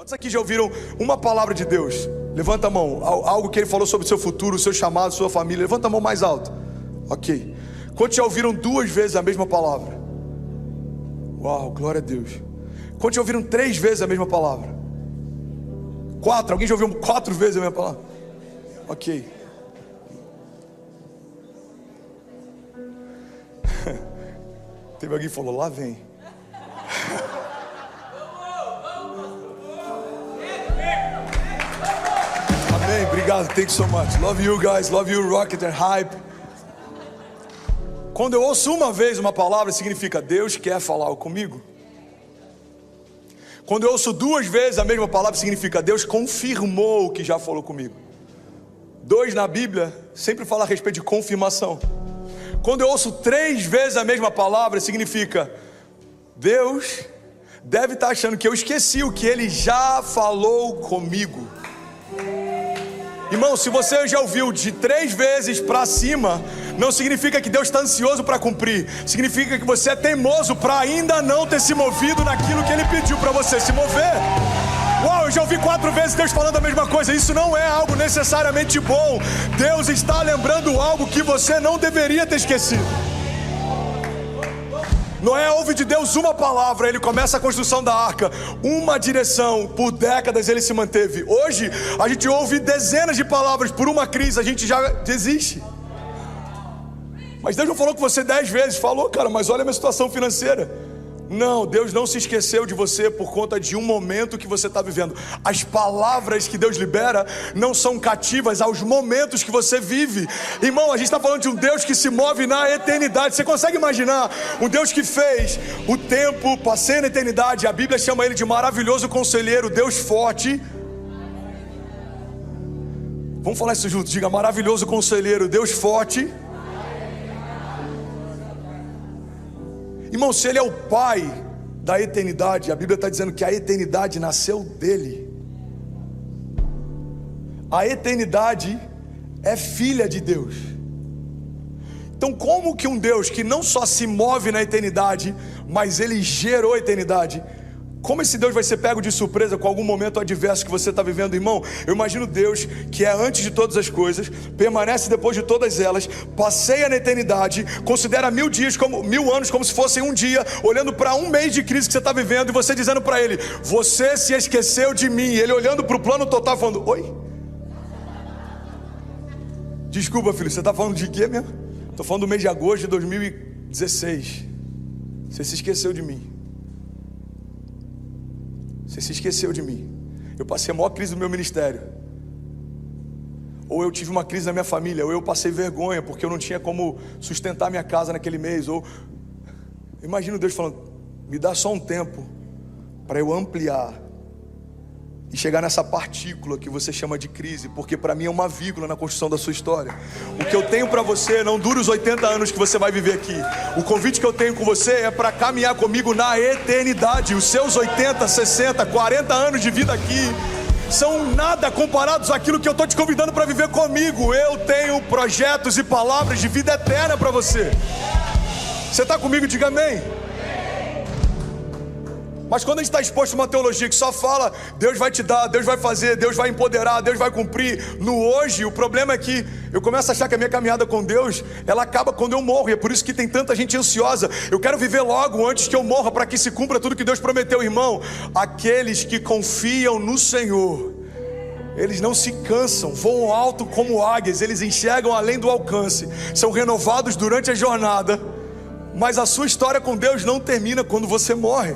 Quantos aqui já ouviram uma palavra de Deus? Levanta a mão. Algo que Ele falou sobre o seu futuro, o seu chamado, sua família. Levanta a mão mais alto. Ok. Quantos já ouviram 2 vezes a mesma palavra? Uau, glória a Deus. Quantos já ouviram 3 vezes a mesma palavra? 4? Alguém já ouviu 4 vezes a mesma palavra? Ok. Teve alguém que falou, lá vem. Amém, obrigado, thank you so much. Love you guys, love you, Rocket and Hype. Quando eu ouço uma vez uma palavra, significa Deus quer falar comigo. Quando eu ouço 2 vezes a mesma palavra, significa Deus confirmou o que já falou comigo. 2 na Bíblia sempre fala a respeito de confirmação. Quando eu ouço 3 vezes a mesma palavra, significa Deus deve estar achando que eu esqueci o que Ele já falou comigo. Irmão, se você já ouviu de 3 vezes para cima, não significa que Deus está ansioso para cumprir. Significa que você é teimoso para ainda não ter se movido naquilo que Ele pediu para você se mover. Uau, eu já ouvi 4 vezes Deus falando a mesma coisa. Isso não é algo necessariamente bom. Deus está lembrando algo que você não deveria ter esquecido. Noé ouve de Deus uma palavra, ele começa a construção da arca. Uma direção, por décadas ele se manteve. Hoje a gente ouve dezenas de palavras, por uma crise a gente já desiste. Mas Deus não falou com você 10 vezes. Falou, cara, mas olha a minha situação financeira. Não, Deus não se esqueceu de você por conta de um momento que você está vivendo. As palavras que Deus libera não são cativas aos momentos que você vive. Irmão, a gente está falando de um Deus que se move na eternidade. Você consegue imaginar um Deus que fez o tempo, passei na eternidade. A Bíblia chama Ele de maravilhoso conselheiro, Deus forte. Vamos falar isso juntos, diga maravilhoso conselheiro, Deus forte. Irmão, se Ele é o Pai da eternidade, a Bíblia está dizendo que a eternidade nasceu dEle. A eternidade é filha de Deus. Então como que um Deus que não só se move na eternidade, mas Ele gerou a eternidade, como esse Deus vai ser pego de surpresa com algum momento adverso que você está vivendo, irmão? Eu imagino Deus que é antes de todas as coisas, permanece depois de todas elas, passeia na eternidade, considera 1000 dias como 1000 anos como se fossem um dia, olhando para um mês de crise que você está vivendo e você dizendo para Ele, você se esqueceu de mim. Ele olhando para o plano total falando, oi? Desculpa, filho, você está falando de quê mesmo? Estou falando do mês de agosto de 2016. Você se esqueceu de mim. Você se esqueceu de mim. Eu passei a maior crise do meu ministério. Ou eu tive uma crise na minha família. Ou eu passei vergonha porque eu não tinha como sustentar minha casa naquele mês. Ou imagino Deus falando, me dá só um tempo para eu ampliar e chegar nessa partícula que você chama de crise, porque para mim é uma vírgula na construção da sua história. O que eu tenho para você não dura os 80 anos que você vai viver aqui. O convite que eu tenho com você é para caminhar comigo na eternidade. Os seus 80, 60, 40 anos de vida aqui são nada comparados àquilo que eu estou te convidando para viver comigo. Eu tenho projetos e palavras de vida eterna para você. Você está comigo? Diga amém. Mas quando a gente está exposto a uma teologia que só fala Deus vai te dar, Deus vai fazer, Deus vai empoderar, Deus vai cumprir no hoje, o problema é que eu começo a achar que a minha caminhada com Deus, ela acaba quando eu morro. E é por isso que tem tanta gente ansiosa. Eu quero viver logo antes que eu morra, para que se cumpra tudo que Deus prometeu. Irmão, aqueles que confiam no Senhor, eles não se cansam, voam alto como águias, eles enxergam além do alcance, são renovados durante a jornada. Mas a sua história com Deus não termina quando você morre.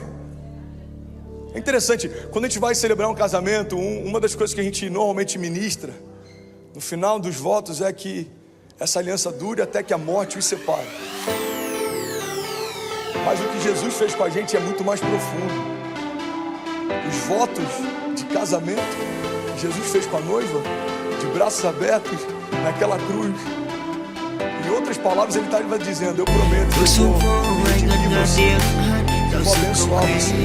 É interessante, quando a gente vai celebrar um casamento, uma das coisas que a gente normalmente ministra no final dos votos é que essa aliança dure até que a morte os separe. Mas o que Jesus fez com a gente é muito mais profundo. Os votos de casamento que Jesus fez com a noiva, de braços abertos naquela cruz, em outras palavras ele está dizendo, eu prometo que eu vou redimir você, eu vou abençoar você,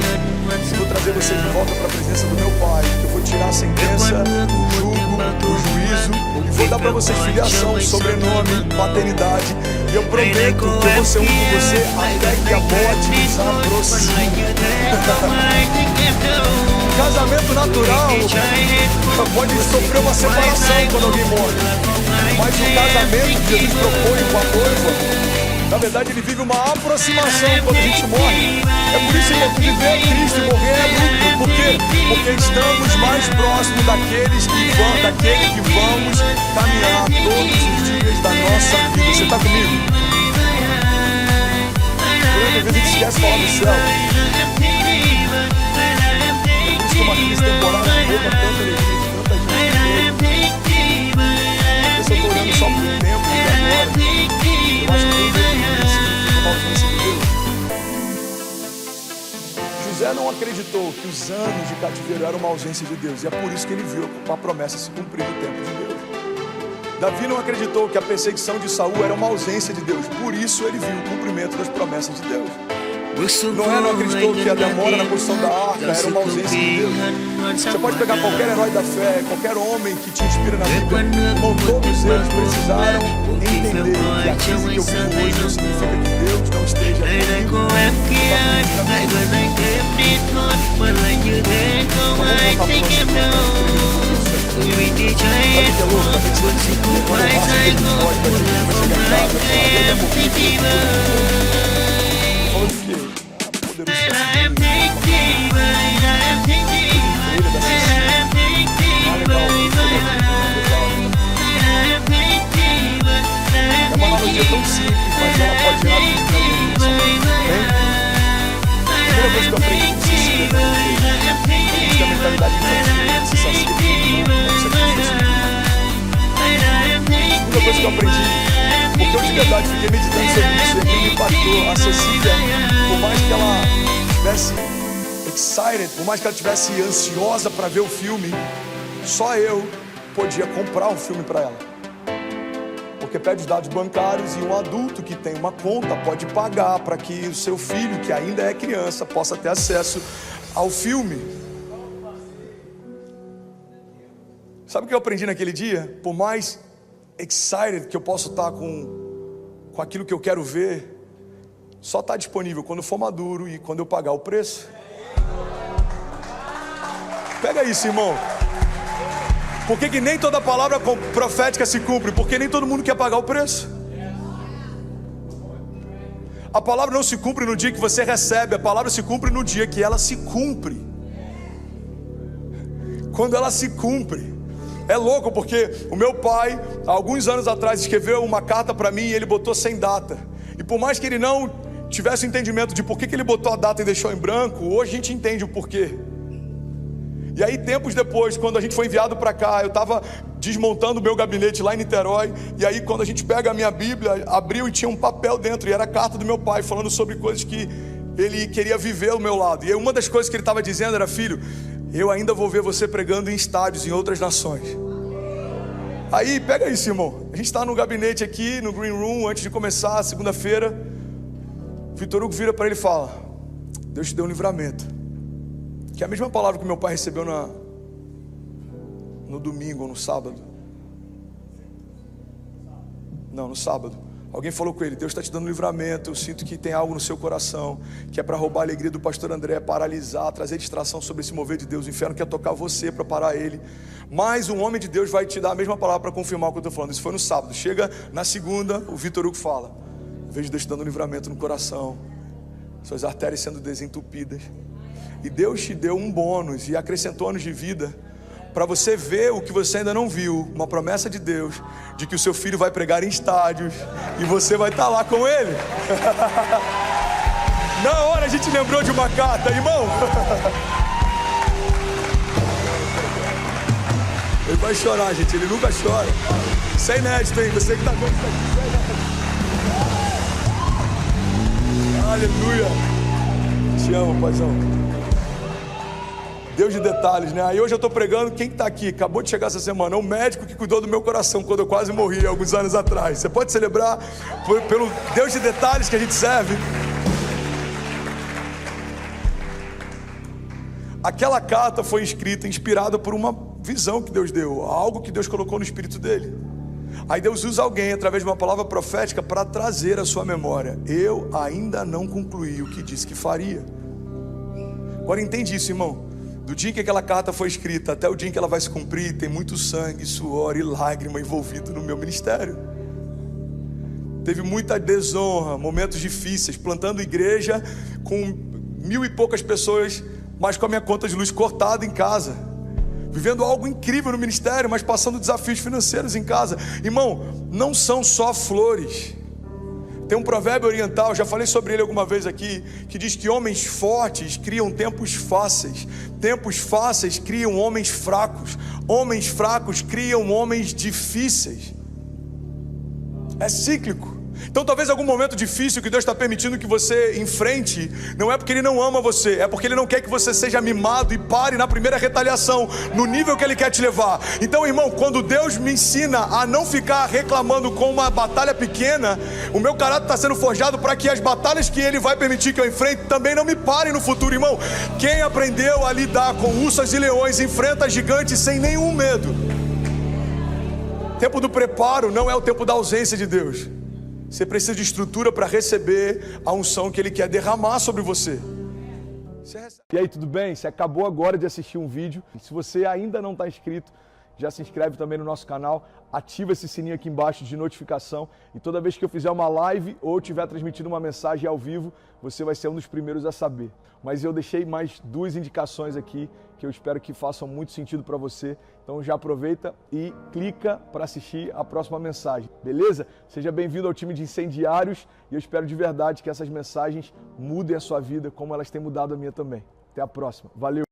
eu vou trazer você de volta para a presença do meu Pai, eu vou tirar a sentença, o jugo, o juízo, e vou dar para vocês filiação, sobrenome, paternidade, e eu prometo que eu vou ser um com você até que a morte nos aproxime. casamento natural pode sofrer uma separação quando alguém morre. Mas o casamento que Jesus propõe com a noiva, na verdade ele vive uma aproximação quando a gente morre. É por isso, irmão, que viver é Cristo e morrer é lucro. Por quê? Porque estamos mais próximos daquele que vamos caminhar todos os dias da nossa vida. Você está comigo? Às vezes a gente esquece de falar do céu. Por isso que uma crise temporária rouba tanta alegria de tanta gente. Eu estou olhando só por tempo e agora. Eu acho que uma ausência de Deus. José não acreditou que os anos de cativeiro eram uma ausência de Deus. E é por isso que ele viu a promessa se cumprir no tempo de Deus. Davi não acreditou que a perseguição de Saul era uma ausência de Deus. Por isso ele viu o cumprimento das promessas de Deus. Noé não acreditou que a demora na construção da arca era uma ausência de Deus. Você pode pegar qualquer herói da fé, qualquer homem que te inspira na Bíblia, irmão, todos eles precisaram entender que a crise que eu vivo hoje não significa que Deus não esteja comigo. É uma analogia tão simples, mas ela pode gerar tudo. A primeira coisa que eu aprendi com Cecília, a gente tem a mentalidade infantil, se sacia. A segunda coisa que eu aprendi, porque eu de verdade fiquei meditando sobre isso e aquilo me impactou. A Cecília, por mais que ela tivesse excited, por mais que ela estivesse ansiosa para ver o filme, só eu podia comprar um filme para ela. Porque pede os dados bancários e um adulto que tem uma conta pode pagar para que o seu filho, que ainda é criança, possa ter acesso ao filme. Sabe o que eu aprendi naquele dia? Por mais excited que eu possa estar com aquilo que eu quero ver, só está disponível quando for maduro e quando eu pagar o preço. Pega isso, irmão. Por que nem toda palavra profética se cumpre? Porque nem todo mundo quer pagar o preço. A palavra não se cumpre no dia que você recebe, a palavra se cumpre no dia que ela se cumpre. Quando ela se cumpre. É louco porque o meu pai, há alguns anos atrás, escreveu uma carta para mim e ele botou sem data. E por mais que ele não tivesse entendimento de por que ele botou a data e deixou em branco, hoje a gente entende o porquê. E aí tempos depois, quando a gente foi enviado para cá, eu estava desmontando o meu gabinete lá em Niterói. E aí quando a gente pega a minha Bíblia, abriu e tinha um papel dentro. E era a carta do meu pai, falando sobre coisas que ele queria viver ao meu lado. E aí uma das coisas que ele estava dizendo era: filho, eu ainda vou ver você pregando em estádios em outras nações. Aí pega isso, irmão. A gente está no gabinete aqui, no Green Room, antes de começar a segunda-feira. Vitor Hugo vira para ele e fala: Deus te deu um livramento. Que é a mesma palavra que meu pai recebeu no domingo ou no sábado. Não, no sábado. Alguém falou com ele: Deus está te dando um livramento. Eu sinto que tem algo no seu coração que é para roubar a alegria do pastor André, paralisar, trazer distração sobre esse mover de Deus. O inferno quer tocar você para parar ele. Mas um homem de Deus vai te dar a mesma palavra para confirmar o que eu estou falando. Isso foi no sábado. Chega na segunda, o Vitor Hugo fala: vejo Deus te dando um livramento no coração, suas artérias sendo desentupidas. E Deus te deu um bônus e acrescentou anos de vida para você ver o que você ainda não viu. Uma promessa de Deus de que o seu filho vai pregar em estádios e você vai estar lá com ele. Na hora a gente lembrou de uma carta, irmão. Ele vai chorar, gente, ele nunca chora. Isso é inédito, hein? Você que está vendo isso aqui. Aleluia. Te amo, paizão. Deus de detalhes, né? Aí hoje eu estou pregando, quem está aqui, acabou de chegar essa semana, é o médico que cuidou do meu coração quando eu quase morri alguns anos atrás. Você pode celebrar pelo Deus de detalhes que a gente serve. Aquela carta foi escrita, inspirada por uma visão que Deus deu, algo que Deus colocou no espírito dele. Aí Deus usa alguém através de uma palavra profética para trazer à sua memória: eu ainda não concluí o que disse que faria. Agora entende isso, irmão. Do dia em que aquela carta foi escrita até o dia em que ela vai se cumprir, tem muito sangue, suor e lágrima envolvido no meu ministério. Teve muita desonra, momentos difíceis, plantando igreja com 1000 e poucas pessoas, mas com a minha conta de luz cortada em casa. Vivendo algo incrível no ministério, mas passando desafios financeiros em casa. Irmão, não são só flores. Tem um provérbio oriental, já falei sobre ele alguma vez aqui, que diz que homens fortes criam tempos fáceis criam homens fracos criam homens difíceis. É cíclico. Então talvez algum momento difícil que Deus está permitindo que você enfrente, não é porque Ele não ama você, é porque Ele não quer que você seja mimado e pare na primeira retaliação, no nível que Ele quer te levar. Então, irmão, quando Deus me ensina a não ficar reclamando com uma batalha pequena, o meu caráter está sendo forjado para que as batalhas que Ele vai permitir que eu enfrente também não me parem no futuro, irmão. Quem aprendeu a lidar com ursas e leões enfrenta gigantes sem nenhum medo. O tempo do preparo não é o tempo da ausência de Deus. Você precisa de estrutura para receber a unção que Ele quer derramar sobre você. E aí, tudo bem? Você acabou agora de assistir um vídeo. Se você ainda não está inscrito, já se inscreve também no nosso canal. Ativa esse sininho aqui embaixo de notificação. E toda vez que eu fizer uma live ou estiver transmitindo uma mensagem ao vivo, você vai ser um dos primeiros a saber. Mas eu deixei mais 2 indicações aqui que eu espero que façam muito sentido para você. Então já aproveita e clica para assistir a próxima mensagem, beleza? Seja bem-vindo ao time de incendiários e eu espero de verdade que essas mensagens mudem a sua vida como elas têm mudado a minha também. Até a próxima. Valeu!